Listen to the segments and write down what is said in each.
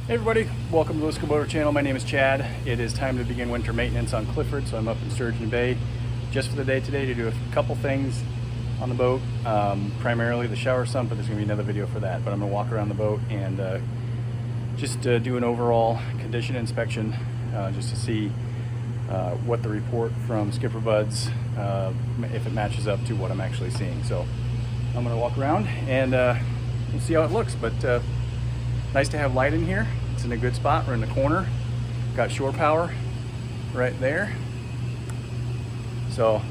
Hey everybody, welcome to the Skipperbuds channel. My name is Chad. It is time to begin winter maintenance on Clifford, so I'm up in Sturgeon Bay just for the day today to do a couple things on the boat. Primarily the shower sump, but there's going to be another video for that. But I'm going to walk around the boat and just do an overall condition inspection just to see what the report from Skipperbuds, if it matches up to what I'm actually seeing. So I'm going to walk around and we'll see how it looks. But nice to have light in here. It's in a good spot. We're in the corner. Got shore power right there. So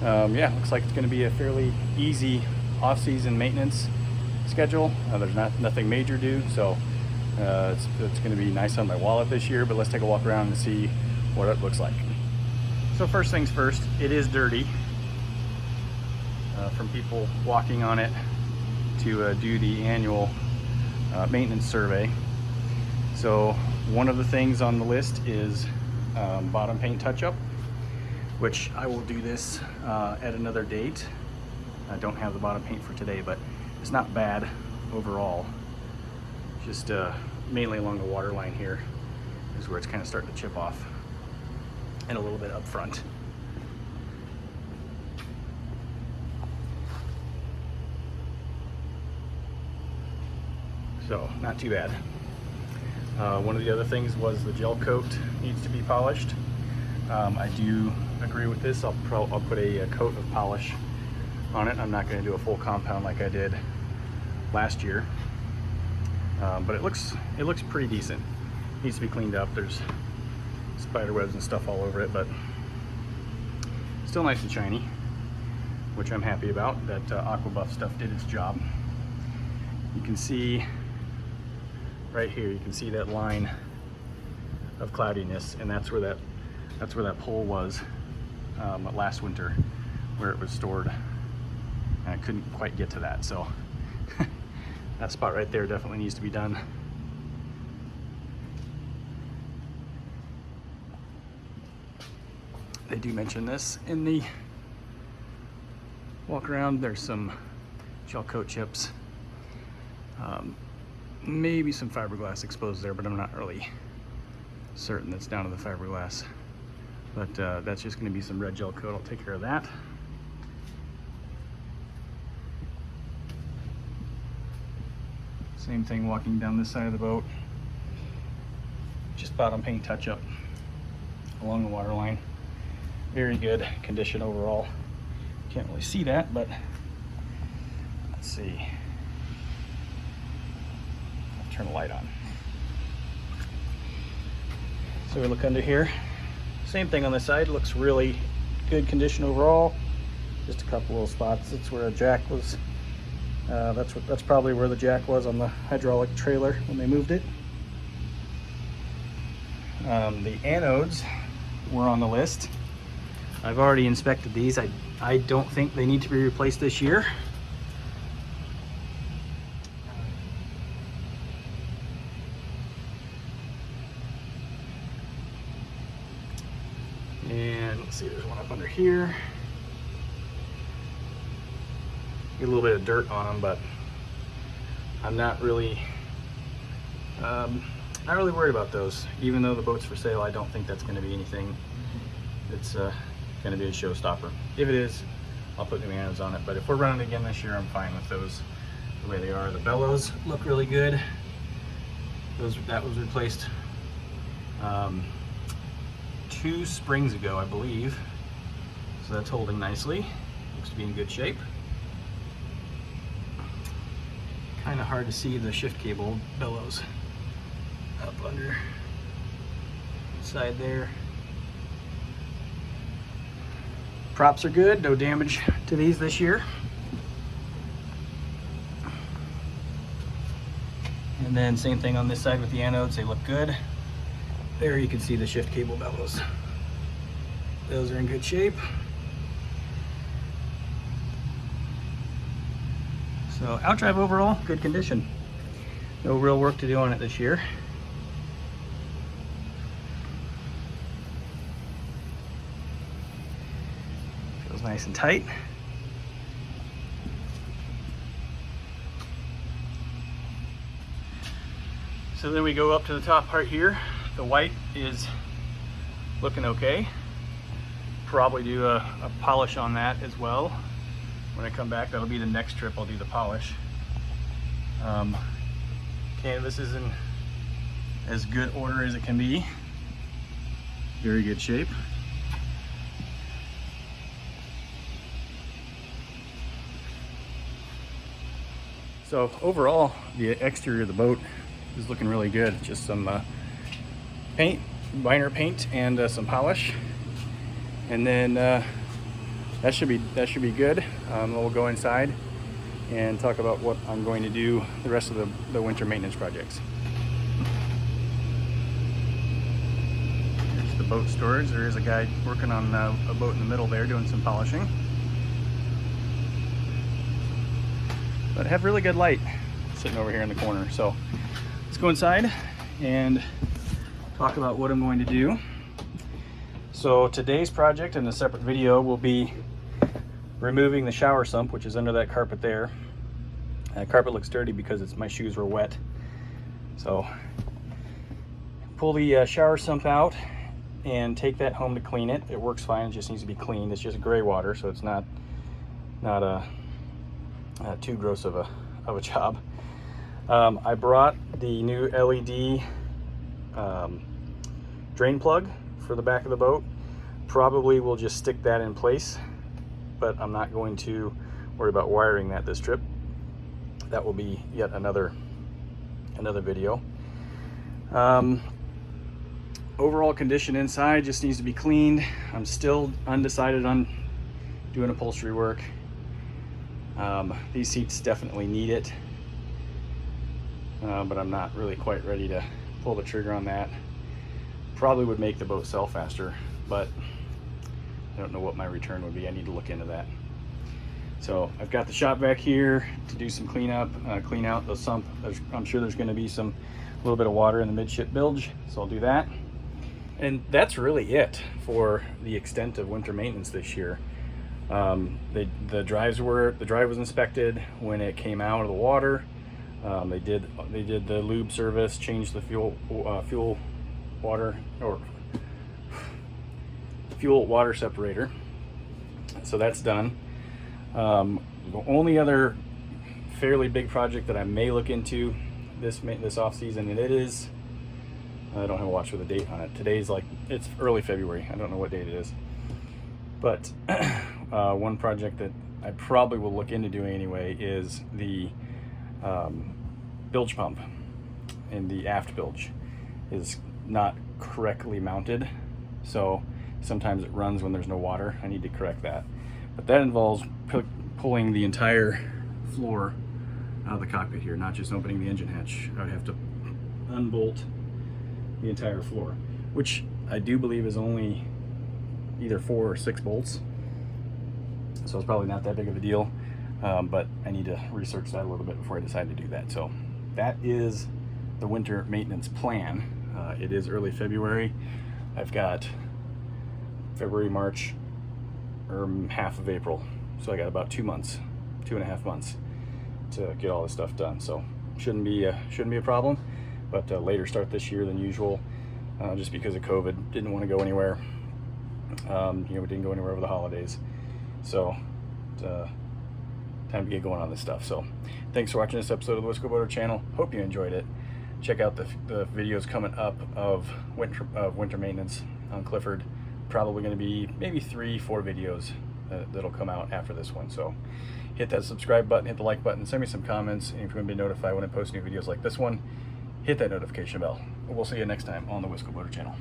yeah, looks like it's going to be a fairly easy off-season maintenance schedule. There's nothing major due, so it's going to be nice on my wallet this year. But let's take a walk around and see what it looks like. So first things first, it is dirty from people walking on it to do the annual maintenance survey. So one of the things on the list is bottom paint touch-up, which I will do this at another date. I don't have the bottom paint for today, but it's not bad overall. Just mainly along the water line here is where it's kind of starting to chip off, and a little bit up front. So not too bad. One of the other things was the gel coat needs to be polished. I do agree with this. I'll put a coat of polish on it. I'm not going to do a full compound like I did last year, but it looks pretty decent. It needs to be cleaned up. There's spider webs and stuff all over it, but still nice and shiny, which I'm happy about. That Aqua Buff stuff did its job. You can see right here, you can see that line of cloudiness, and that's where that pole was last winter, where it was stored, and I couldn't quite get to that. So that spot right there definitely needs to be done. They do mention this in the walk around. There's some gel coat chips, maybe some fiberglass exposed there, but I'm not really certain that's down to the fiberglass. But that's just going to be some red gel coat. I'll take care of that. Same thing walking down this side of the boat. Just bottom paint touch up along the water line. Very good condition overall. Can't really see that, but let's see. I'll turn the light on. So we look under here. Same thing on this side. Looks really good condition overall. Just a couple little spots. That's where a jack was. That's probably where the jack was on the hydraulic trailer when they moved it. The anodes were on the list. I've already inspected these. I don't think they need to be replaced this year. And let's see, there's one up under here. Get a little bit of dirt on them, but I'm not really worried about those. Even though the boat's for sale, I don't think that's going to be anything that's going to be a showstopper. If it is, I'll put new anodes on it. But if we're running again this year, I'm fine with those the way they are. The bellows look really good. That was replaced 2 springs ago, I believe. So that's holding nicely. Looks to be in good shape. Kind of hard to see the shift cable bellows up under the side there. Props are good, no damage to these this year. And then same thing on this side with the anodes, they look good. There you can see the shift cable bellows. Those are in good shape. So outdrive overall, good condition. No real work to do on it this year. Feels nice and tight. So then we go up to the top part here. The white is looking okay. Probably do a polish on that as well. When I come back, that'll be the next trip I'll do the polish. Canvas is in as good order as it can be. Very good shape. So overall, the exterior of the boat is looking really good. Just some paint, liner paint, and some polish, and then that should be good. We'll go inside and talk about what I'm going to do the rest of the winter maintenance projects. Here's the boat storage. There is a guy working on a boat in the middle there doing some polishing. But I have really good light sitting over here in the corner. So let's go inside and talk about what I'm going to do. So today's project in a separate video will be removing the shower sump, which is under that carpet there. That carpet looks dirty because my shoes were wet. So pull the shower sump out and take that home to clean it. It works fine, it just needs to be cleaned. It's just gray water, so it's not too gross of a job. I brought the new LED drain plug for the back of the boat. Probably will just stick that in place, but I'm not going to worry about wiring that this trip. That will be yet another video. Overall condition inside just needs to be cleaned. I'm still undecided on doing upholstery work. These seats definitely need it, but I'm not really quite ready to pull the trigger on that. Probably would make the boat sail faster, but I don't know what my return would be. I need to look into that. So I've got the shop vac here to do some cleanup, clean out the sump. I'm sure there's going to be a little bit of water in the midship bilge, so I'll do that. And that's really it for the extent of winter maintenance this year. The drive was inspected when it came out of the water. They did the lube service, changed the fuel water separator. So that's done. The only other fairly big project that I may look into this off season, and it is, I don't have a watch with a date on it. Today's it's early February. I don't know what date it is, but one project that I probably will look into doing anyway is the bilge pump. And the aft bilge is not correctly mounted, so sometimes it runs when there's no water. I need to correct that, but that involves pulling the entire floor out of the cockpit here, not just opening the engine hatch. I would have to unbolt the entire floor, which I do believe is only either 4 or 6 bolts, so it's probably not that big of a deal, but I need to research that a little bit before I decide to do that. So that is the winter maintenance plan. It is early February. I've got February, March, or half of April, so I got about 2.5 months to get all this stuff done. So shouldn't be a problem, but later start this year than usual, just because of COVID. Didn't want to go anywhere. We didn't go anywhere over the holidays, so time to get going on this stuff. So thanks for watching this episode of the Whiskey Boater channel. Hope you enjoyed it. Check out the videos coming up of winter maintenance on Clifford. Probably going to be maybe 3-4 videos that'll come out after this one. So hit that subscribe button, hit the like button, send me some comments, and if you want to be notified when I post new videos like this one, hit that notification bell. We'll see you next time on the Whiskey Boater channel.